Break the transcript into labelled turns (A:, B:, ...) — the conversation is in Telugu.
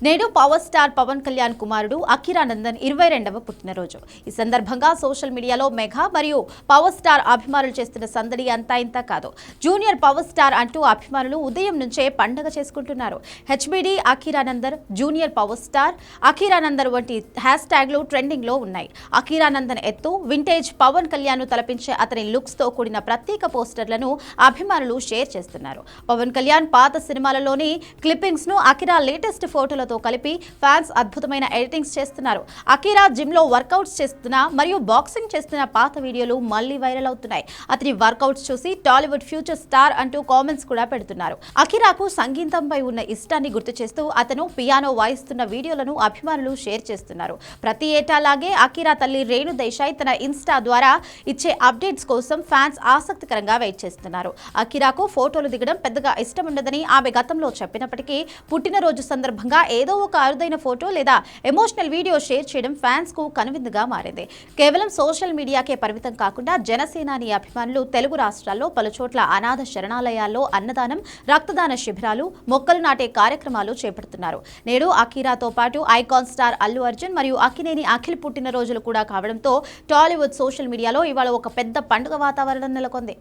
A: నేడు పవర్ స్టార్ పవన్ కళ్యాణ్ కుమారుడు అఖీరానందన్ 22వ పుట్టినరోజు. ఈ సందర్భంగా సోషల్ మీడియాలో మెగా మరియు పవర్ స్టార్ అభిమానులు చేస్తున్న సందడి అంతా ఇంత కాదు. జూనియర్ పవర్ స్టార్ అంటూ అభిమానులు ఉదయం నుంచే పండగ చేసుకుంటున్నారు. HBD Akiranandan, junior power star Akiranandan వంటి హ్యాష్ ట్యాగ్లు ట్రెండింగ్ లో ఉన్నాయి. అఖీరానందన్ ఎత్తు, వింటేజ్ పవన్ కళ్యాణ్ ను తలపించే అతని లుక్స్ తో కూడిన ప్రత్యేక పోస్టర్లను అభిమానులు షేర్ చేస్తున్నారు. పవన్ కళ్యాణ్ పాత సినిమాలలోని క్లిప్పింగ్స్ ను అఖీరా లేటెస్ట్ ఫోటోల తో కలిపి ఫ్యాన్స్ అద్భుతమైన ఎడిటింగ్స్ చేస్తున్నారు. అఖీరా జిమ్ లో వర్కౌట్స్ చేస్తున్న మరియు బాక్సింగ్ చేస్తున్న పాత వీడియోలు మళ్లీ వైరల్ అవుతున్నాయి. అతని వర్కౌట్స్ చూసి టాలీవుడ్ ఫ్యూచర్ స్టార్ అంటూ కామెంట్స్ కూడా పెడుతున్నారు. అఖీరాకు సంగీతంపై ఉన్న ఇష్టాన్ని గుర్తు చేస్తూ అతను పియానో వాయిస్తున్న వీడియోలను అభిమానులు షేర్ చేస్తున్నారు. ప్రతి ఏటాలాగే అఖీరా తల్లి రేణు దేశాయ్ తన ఇన్స్టా ద్వారా ఇచ్చే అప్డేట్స్ కోసం ఫ్యాన్స్ ఆసక్తికరంగా వెయిట్ చేస్తున్నారు. అఖీరాకు ఫోటోలు దిగడం పెద్దగా ఇష్టం ఉండదని ఆమె గతంలో చెప్పినప్పటికీ పుట్టినరోజు సందర్భంగా ఏదో ఒక అరుదైన ఫోటో లేదా ఎమోషనల్ వీడియో షేర్ చేయడం ఫ్యాన్స్ కు కనువిందుగా మారింది. కేవలం సోషల్ మీడియాకే పరిమితం కాకుండా జనసేనాని అభిమానులు తెలుగు రాష్ట్రాల్లో పలుచోట్ల అనాథ శరణాలయాల్లో అన్నదానం, రక్తదాన శిబిరాలు, మొక్కలు నాటే కార్యక్రమాలు చేపడుతున్నారు. నేడు అఖీరాతో పాటు ఐకాన్ స్టార్ అల్లు అర్జున్ మరియు అక్కినేని అఖిల్ పుట్టినరోజులు కూడా కావడంతో టాలీవుడ్ సోషల్ మీడియాలో ఇవాళ ఒక పెద్ద పండుగ వాతావరణం నెలకొంది.